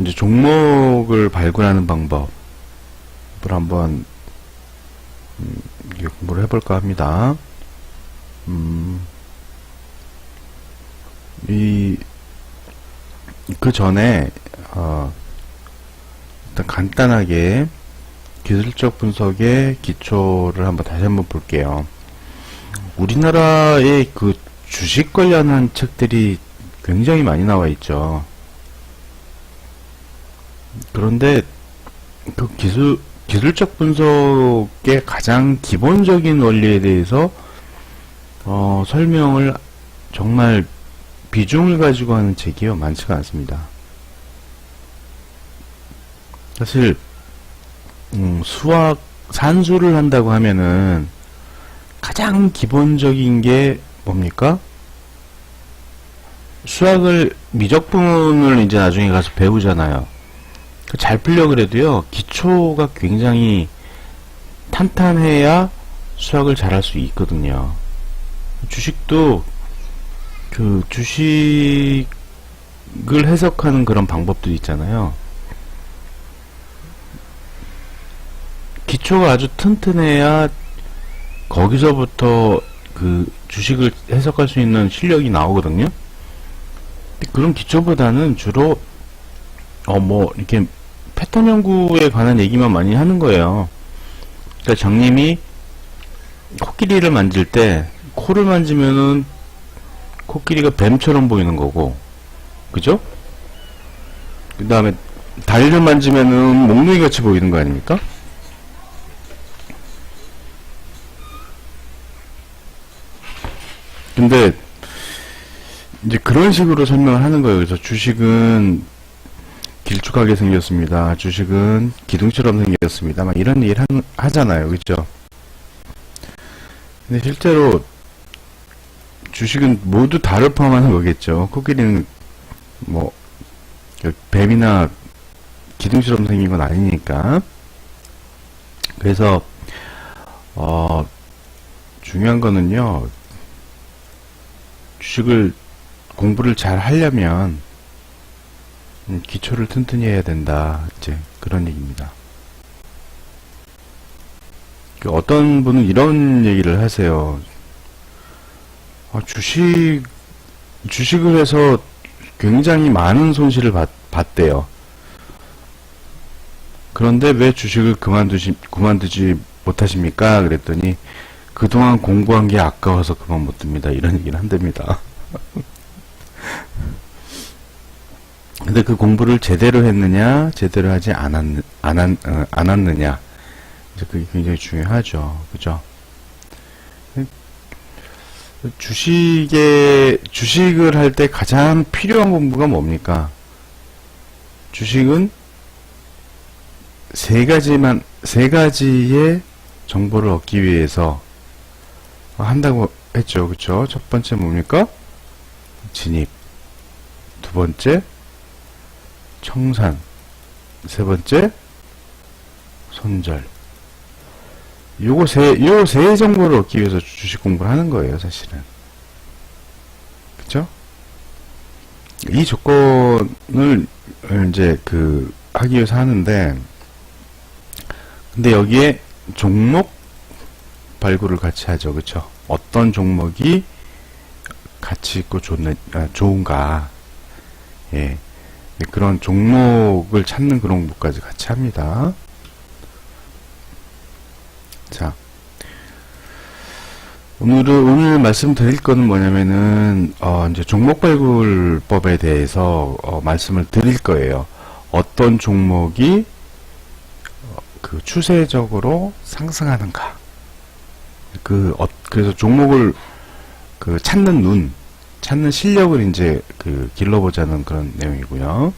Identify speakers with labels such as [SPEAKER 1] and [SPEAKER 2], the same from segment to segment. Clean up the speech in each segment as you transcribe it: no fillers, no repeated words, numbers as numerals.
[SPEAKER 1] 이제 종목을 발굴하는 방법을 한번 공부를 해볼까 합니다. 그 전에 일단 간단하게 기술적 분석의 기초를 다시 한번 볼게요. 우리나라의 그 주식 관련한 책들이 굉장히 많이 나와 있죠. 그런데 그 기술적 분석의 가장 기본적인 원리에 대해서 설명을 정말 비중을 가지고 하는 책이요, 많지가 않습니다. 사실 수학 산수를 한다고 하면은 가장 기본적인 게 뭡니까? 수학을 미적분을 이제 나중에 가서 배우잖아요. 잘 풀려고 그래도요, 기초가 굉장히 탄탄해야 수학을 잘할 수 있거든요. 주식도 그 주식을 해석하는 그런 방법들이 있잖아요. 기초가 아주 튼튼해야 거기서부터 그 주식을 해석할 수 있는 실력이 나오거든요. 그런 기초보다는 주로 이렇게 패턴 연구에 관한 얘기만 많이 하는 거예요. 그러니까 장님이 코끼리를 만질 때 코를 만지면은 코끼리가 뱀처럼 보이는 거고, 그죠? 그 다음에 다리를 만지면은 몽둥이 같이 보이는 거 아닙니까? 근데 이제 그런 식으로 설명을 하는 거예요. 그래서 주식은 길쭉하게 생겼습니다. 주식은 기둥처럼 생겼습니다. 막 이런 얘기를 하잖아요. 그죠? 근데 실제로 주식은 모두 다를 포함하는 거겠죠. 코끼리는 뭐 뱀이나 기둥처럼 생긴 건 아니니까. 그래서 중요한 거는요, 주식을 공부를 잘 하려면 기초를 튼튼히 해야 된다, 이제 그런 얘기입니다. 어떤 분은 이런 얘기를 하세요. 주식을 해서 굉장히 많은 손실을 봤대요. 그런데 왜 주식을 그만두지 못하십니까? 그랬더니 그동안 공부한 게 아까워서 그만 못 둡니다. 이런 얘기를 한답니다. 근데 그 공부를 제대로 했느냐, 제대로 하지 않았느냐. 그게 굉장히 중요하죠. 그죠? 주식을 할 때 가장 필요한 공부가 뭡니까? 주식은 세 가지의 정보를 얻기 위해서 한다고 했죠. 그쵸? 첫 번째 뭡니까? 진입. 두 번째, 청산. 세 번째, 손절. 요 세 정보를 얻기 위해서 주식 공부를 하는 거예요, 사실은. 그쵸? 이 조건을 이제 하기 위해서 하는데, 근데 여기에 종목 발굴을 같이 하죠. 그쵸? 어떤 종목이 가치 있고 좋은가. 예. 그런 종목을 찾는 그런 공부까지 같이 합니다. 자, 오늘 말씀드릴 거는 뭐냐면은, 이제 종목 발굴법에 대해서, 말씀을 드릴 거예요. 어떤 종목이, 추세적으로 상승하는가. 그래서 종목을, 찾는 실력을 이제, 길러보자는 그런 내용이고요.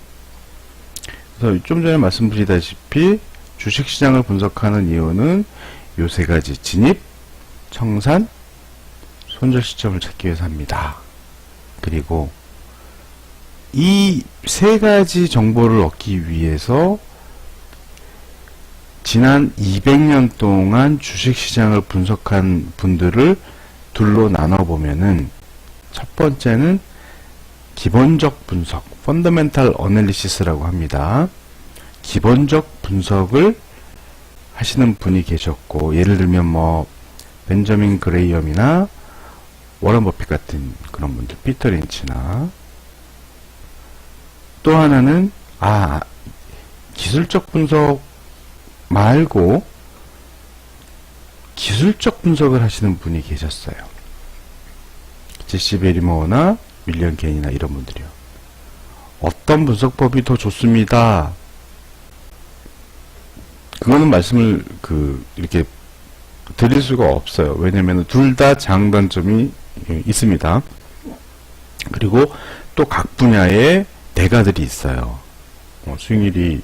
[SPEAKER 1] 그래서 좀 전에 말씀드리다시피, 주식시장을 분석하는 이유는 요 세 가지, 진입, 청산, 손절 시점을 찾기 위해서 합니다. 그리고 이 세 가지 정보를 얻기 위해서 지난 200년 동안 주식시장을 분석한 분들을 둘로 나눠보면은, 첫 번째는 기본적 분석, 펀더멘탈 어널리시스라고 합니다. 기본적 분석을 하시는 분이 계셨고, 예를 들면 뭐 벤저민 그레이엄이나 워런 버핏 같은 그런 분들, 피터 린치나, 또 하나는 기술적 분석 말고 기술적 분석을 하시는 분이 계셨어요. 제시 베리모어나 윌리엄 겐이나 이런 분들이요. 어떤 분석법이 더 좋습니다. 그거는 말씀을 이렇게 드릴 수가 없어요. 왜냐면 둘 다 장단점이 있습니다. 그리고 또 각 분야에 대가들이 있어요. 수익률이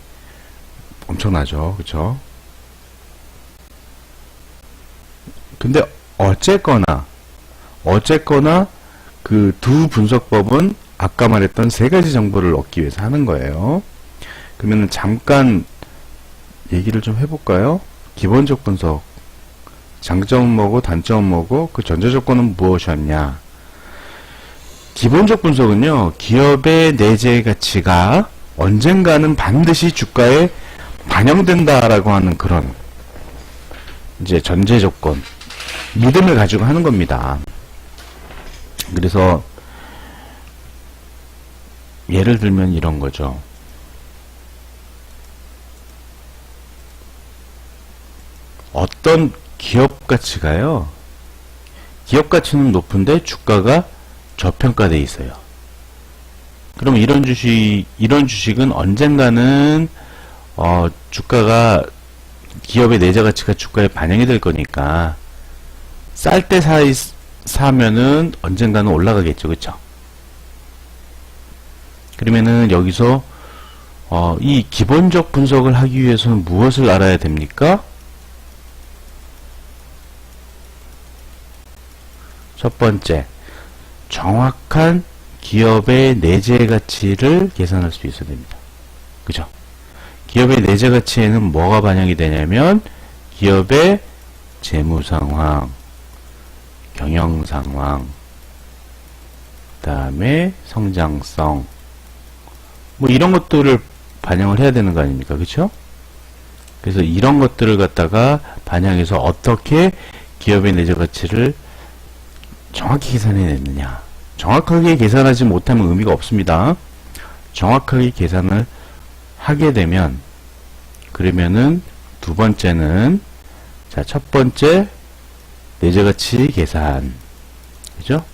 [SPEAKER 1] 엄청나죠. 그쵸? 근데 어쨌거나 그 두 분석법은 아까 말했던 세 가지 정보를 얻기 위해서 하는 거예요. 그러면 잠깐 얘기를 좀 해볼까요? 기본적 분석, 장점은 뭐고 단점은 뭐고 그 전제 조건은 무엇이었냐. 기본적 분석은요, 기업의 내재 가치가 언젠가는 반드시 주가에 반영된다라고 하는 그런 이제 전제 조건, 믿음을 가지고 하는 겁니다. 그래서 예를 들면 이런 거죠. 어떤 기업 가치가요, 기업 가치는 높은데 주가가 저평가되어 있어요. 그럼 이런 주식은 언젠가는 주가가, 기업의 내재 가치가 주가에 반영이 될 거니까 쌀 때 사면은 언젠가는 올라가겠죠. 그쵸? 그러면은 여기서 이 기본적 분석을 하기 위해서는 무엇을 알아야 됩니까? 첫 번째, 정확한 기업의 내재 가치를 계산할 수 있어야 됩니다. 그죠? 기업의 내재 가치에는 뭐가 반영이 되냐면 기업의 재무 상황, 경영 상황, 그 다음에 성장성, 뭐 이런 것들을 반영을 해야 되는 거 아닙니까? 그쵸? 그래서 이런 것들을 갖다가 반영해서 어떻게 기업의 내재 가치를 정확히 계산해냈느냐. 정확하게 계산하지 못하면 의미가 없습니다. 정확하게 계산을 하게 되면, 그러면은 두 번째는, 자, 첫 번째 내재 가치 계산, 그죠?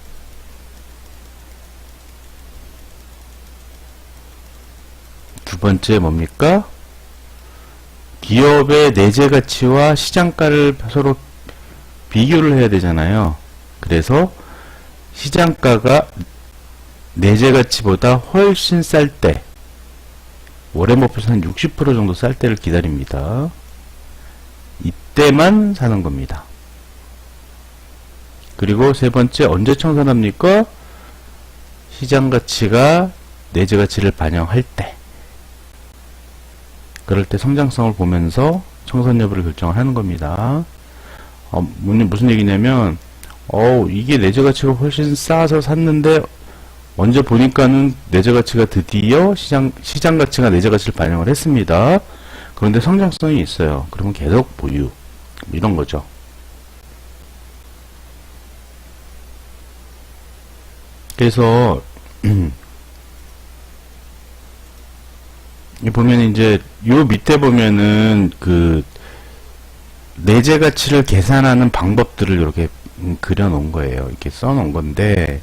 [SPEAKER 1] 두 번째 뭡니까? 기업의 내재 가치와 시장가를 서로 비교를 해야 되잖아요. 그래서 시장가가 내재 가치보다 훨씬 쌀 때, 워렌 버핏은 한 60% 정도 쌀 때를 기다립니다. 이때만 사는 겁니다. 그리고 세 번째, 언제 청산합니까? 시장 가치가 내재 가치를 반영할 때. 그럴 때 성장성을 보면서 청산 여부를 결정을 하는 겁니다. 무슨 얘기냐면, 이게 내재 가치가 훨씬 싸서 샀는데, 언제 보니까는 내재 가치가 드디어 시장 가치가 내재 가치를 반영을 했습니다. 그런데 성장성이 있어요. 그러면 계속 보유. 이런 거죠. 그래서, 보면 이제, 요 밑에 보면은 내재 가치를 계산하는 방법들을 이렇게 그려 놓은 거예요. 이렇게 써 놓은 건데,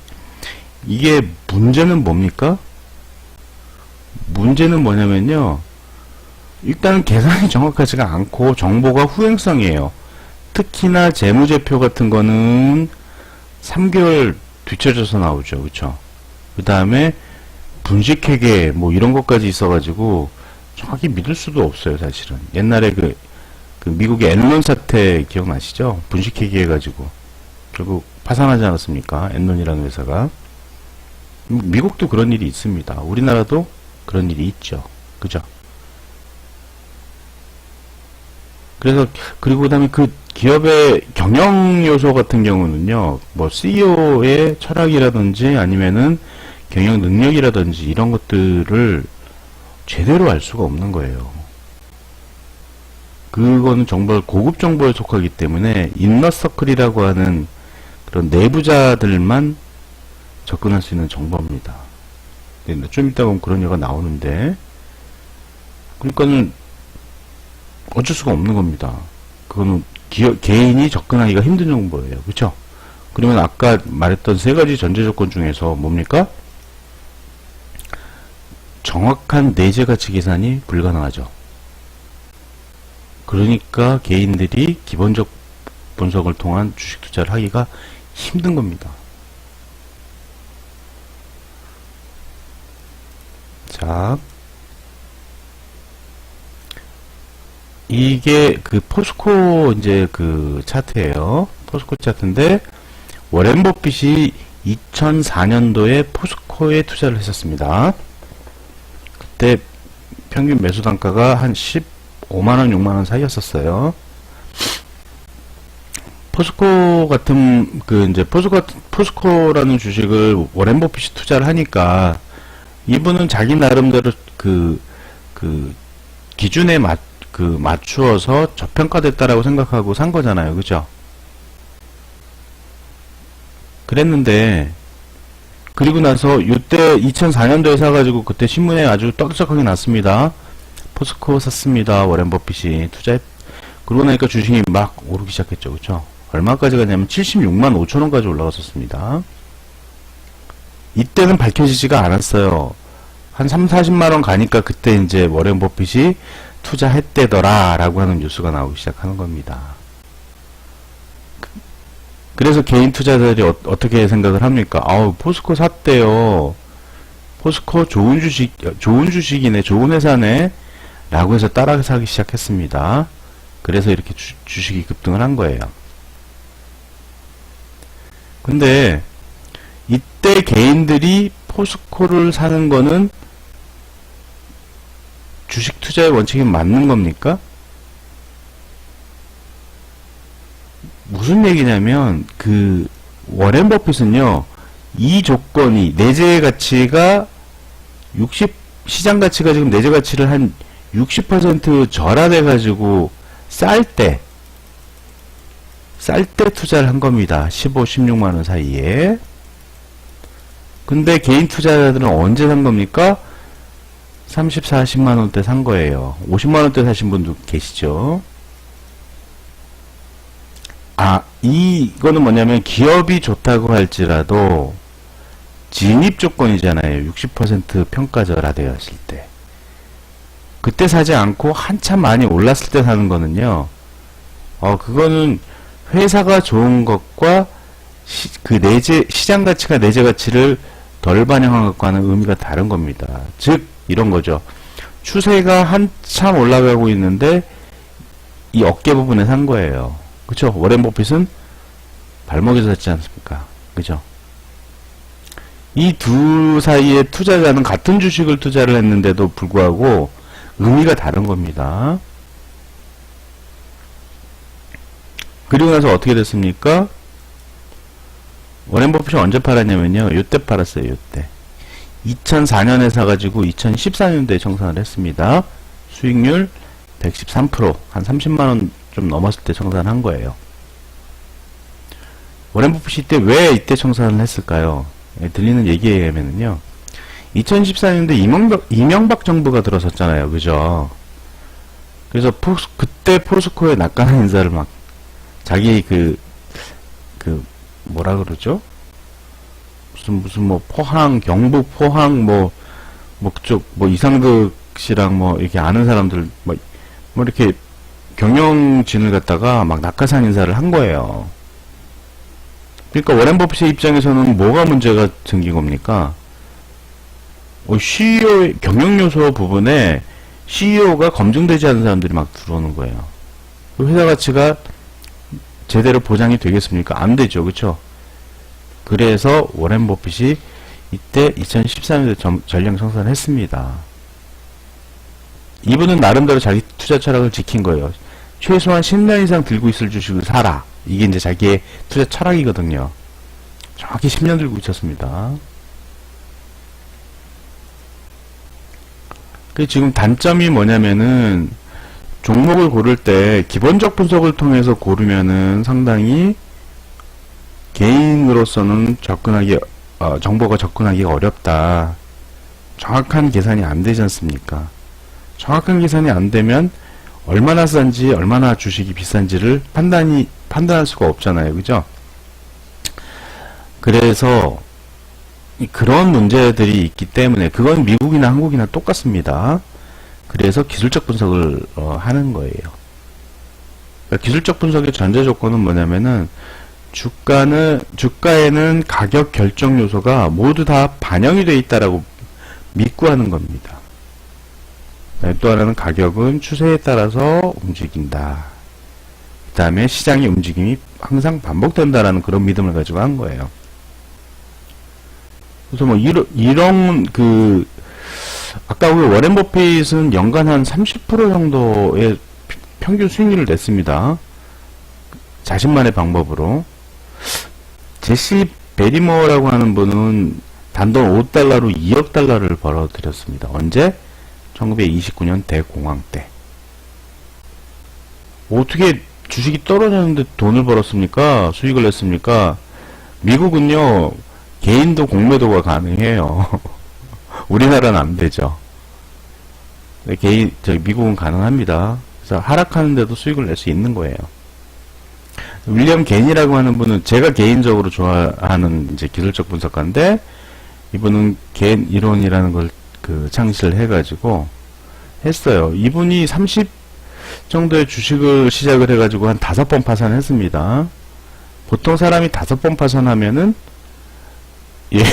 [SPEAKER 1] 이게 문제는 뭡니까? 문제는 뭐냐면요, 일단 계산이 정확하지가 않고 정보가 후행성이에요. 특히나 재무제표 같은 거는 3개월 뒤쳐져서 나오죠. 그쵸? 그 다음에 분식회계 뭐 이런 것까지 있어가지고 정확히 믿을 수도 없어요. 사실은 옛날에 그 미국의 엔론 사태 기억나시죠? 분식회계 해가지고 결국 파산하지 않았습니까? 엔론이라는 회사가. 미국도 그런 일이 있습니다. 우리나라도 그런 일이 있죠. 그죠? 그래서, 그리고 그 다음에 그 기업의 경영 요소 같은 경우는요, 뭐 CEO의 철학이라든지 아니면은 경영 능력이라든지 이런 것들을 제대로 알 수가 없는 거예요. 그거는 정말 고급 정보에 속하기 때문에 인너서클이라고 하는 그런 내부자들만 접근할 수 있는 정보입니다. 좀 이따 보면 그런 얘기가 나오는데, 그러니까는 어쩔 수가 없는 겁니다. 그거는 개인이 접근하기가 힘든 정보예요. 그쵸? 그러면 아까 말했던 세 가지 전제 조건 중에서 뭡니까? 정확한 내재 가치 계산이 불가능하죠. 그러니까 개인들이 기본적 분석을 통한 주식 투자를 하기가 힘든 겁니다. 자, 이게 그 포스코 이제 그 차트예요. 포스코 차트인데 워렌 버핏이 2004년도에 포스코에 투자를 했었습니다. 그때 평균 매수 단가가 한 15만원, 6만원 사이였었어요. 포스코 같은, 이제, 포스코라는 주식을 워렌 버핏이 투자를 하니까, 이분은 자기 나름대로 기준에 맞추어서 저평가됐다라고 생각하고 산 거잖아요. 그죠? 그랬는데, 그리고 나서, 요때 2004년도에 사가지고, 그때 신문에 아주 떡적하게 났습니다. 포스코 샀습니다. 워렌 버핏이 그러고 나니까 주식이 막 오르기 시작했죠. 그쵸? 얼마까지 가냐면 76만 5천원까지 올라갔었습니다. 이때는 밝혀지지가 않았어요. 한 3, 40만원 가니까 그때 이제 워렌 버핏이 투자했대더라 라고 하는 뉴스가 나오기 시작하는 겁니다. 그래서 개인 투자자들이 어떻게 생각을 합니까? 아우, 포스코 샀대요. 포스코 좋은 주식이네, 좋은 회사네 라고 해서 따라 사기 시작했습니다. 그래서 이렇게 주식이 급등을 한 거예요. 근데 이때 개인들이 포스코를 사는 거는 주식 투자의 원칙에 맞는 겁니까? 무슨 얘기냐면 워렌 버핏은요, 이 조건이 내재 가치가 시장 가치가 지금 내재 가치를 한 60% 절하돼 가지고 쌀 때 투자를 한 겁니다. 15, 16만원 사이에. 근데 개인 투자자들은 언제 산 겁니까? 30, 40만원대 산 거예요. 50만원대 사신 분도 계시죠. 이거는 뭐냐면 기업이 좋다고 할지라도 진입 조건이잖아요. 60% 평가절하되었을 때. 그때 사지 않고 한참 많이 올랐을 때 사는 거는요. 그거는 회사가 좋은 것과 시장 가치가 내재 가치를 덜 반영한 것과는 의미가 다른 겁니다. 즉, 이런 거죠. 추세가 한참 올라가고 있는데 이 어깨 부분에 산 거예요. 그쵸? 워렌 버핏은 발목에서 샀지 않습니까? 그죠? 이 두 사이의 투자자는 같은 주식을 투자를 했는데도 불구하고 의미가 다른 겁니다. 그리고 나서 어떻게 됐습니까? 워렌 버핏이 언제 팔았냐면요. 요때 팔았어요. 요때. 2004년에 사가지고 2014년도에 청산을 했습니다. 수익률 113%, 한 30만원 좀 넘었을 때 청산한 거예요. 워렌 버핏이 왜 이때 청산을 했을까요? 들리는 얘기에 의하면요. 2014년도에 이명박 정부가 들어섰잖아요. 그죠? 그래서 그때 포스코에 낙관한 인사를 막 자기 뭐라 그러죠? 무슨 경북 포항 그쪽 이상득 씨랑 이렇게 아는 사람들 이렇게 경영진을 갖다가 막 낙하산 인사를 한 거예요. 그러니까 워렌 버핏의 입장에서는 뭐가 문제가 생긴 겁니까? CEO 경영 요소 부분에 CEO가 검증되지 않은 사람들이 막 들어오는 거예요. 회사 가치가 제대로 보장이 되겠습니까? 안 되죠. 그쵸? 그래서 워렌 버핏이 이때 2014년도에 전량 청산을 했습니다. 이분은 나름대로 자기 투자 철학을 지킨 거예요. 최소한 10년 이상 들고 있을 주식을 사라. 이게 이제 자기의 투자 철학이거든요. 정확히 10년 들고 있었습니다. 그 지금 단점이 뭐냐면은 종목을 고를 때 기본적 분석을 통해서 고르면은 상당히 개인으로서는 정보가 접근하기가 어렵다. 정확한 계산이 안 되지 않습니까? 정확한 계산이 안 되면 얼마나 싼지 얼마나 주식이 비싼지를 판단할 수가 없잖아요. 그죠? 그래서 그런 문제들이 있기 때문에 그건 미국이나 한국이나 똑같습니다. 그래서 기술적 분석을 하는 거예요. 그러니까 기술적 분석의 전제 조건은 뭐냐면은 주가에는 가격 결정 요소가 모두 다 반영이 되어 있다라고 믿고 하는 겁니다. 또 하나는 가격은 추세에 따라서 움직인다. 그 다음에 시장의 움직임이 항상 반복된다라는 그런 믿음을 가지고 한 거예요. 그래서 뭐 이런 아까 우리 워렌 버핏은 연간 한 30% 정도의 평균 수익률을 냈습니다. 자신만의 방법으로. 제시 베리머라고 하는 분은 단돈 $5로 2억 달러를 벌어들였습니다. 언제? 1929년 대공황 때. 어떻게 주식이 떨어졌는데 돈을 벌었습니까? 수익을 냈습니까? 미국은요, 개인도 공매도가 가능해요. 우리나라는 안 되죠. 미국은 가능합니다. 그래서 하락하는데도 수익을 낼 수 있는 거예요. 윌리엄 겐이라고 하는 분은 제가 개인적으로 좋아하는 이제 기술적 분석가인데, 이분은 겐 이론이라는 걸 창시를 해가지고 했어요. 이분이 30 정도의 주식을 시작을 해가지고 한 5번 파산했습니다. 보통 사람이 5번 파산하면은 예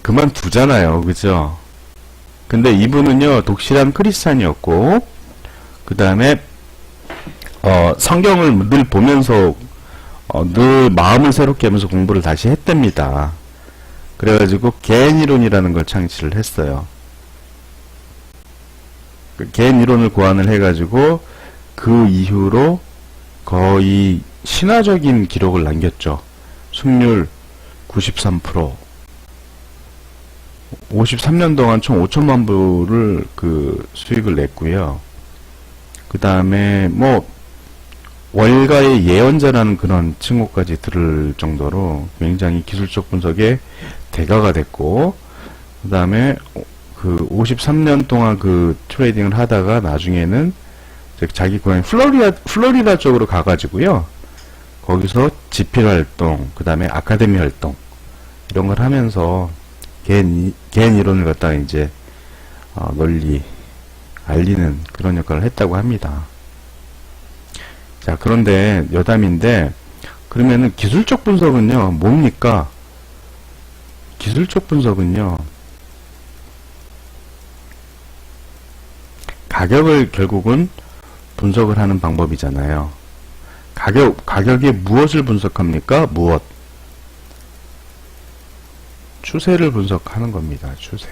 [SPEAKER 1] 그만두잖아요. 그죠? 근데 이분은요, 독실한 크리스찬이었고, 그 다음에 성경을 늘 보면서 늘 마음을 새롭게 하면서 공부를 다시 했답니다. 그래가지고 겐 이론이라는 걸 창시를 했어요. 겐 이론을 고안을 해가지고 그 이후로 거의 신화적인 기록을 남겼죠. 승률 93%, 53년 동안 총 5천만 불을 수익을 냈고요. 그 다음에 뭐 월가의 예언자라는 그런 칭호까지 들을 정도로 굉장히 기술적 분석의 대가가 됐고, 그 다음에 53년 동안 트레이딩을 하다가 나중에는 자기 고향 플로리다 쪽으로 가가지고요, 거기서 집필 활동, 그 다음에 아카데미 활동 이런 걸 하면서 겐 이론을 갖다가 이제 널리 알리는 그런 역할을 했다고 합니다. 자, 그런데 여담인데, 그러면은 기술적 분석은요, 뭡니까? 기술적 분석은요, 가격을 결국은 분석을 하는 방법이잖아요. 가격에 무엇을 분석합니까? 무엇? 추세를 분석하는 겁니다. 추세.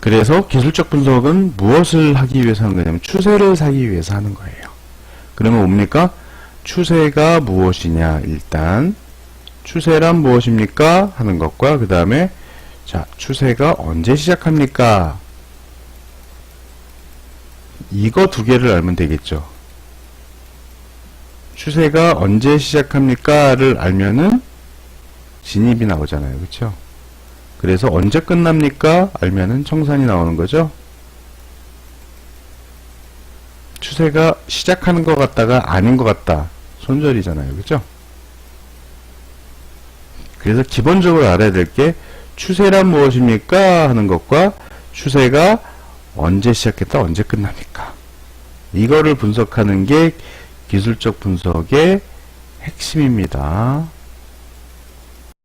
[SPEAKER 1] 그래서 기술적 분석은 무엇을 하기 위해서 하는 거냐면 추세를 사기 위해서 하는 거예요. 그러면 뭡니까? 추세가 무엇이냐, 일단 추세란 무엇입니까? 하는 것과 그 다음에 자, 추세가 언제 시작합니까? 이거 두 개를 알면 되겠죠. 추세가 언제 시작합니까? 를 알면은 진입이 나오잖아요. 그렇죠? 그래서 언제 끝납니까? 알면은 청산이 나오는 거죠. 추세가 시작하는 것 같다가 아닌 것 같다. 손절이잖아요. 그렇죠? 그래서 기본적으로 알아야 될 게 추세란 무엇입니까? 하는 것과 추세가 언제 시작했다, 언제 끝납니까? 이거를 분석하는 게 기술적 분석의 핵심입니다.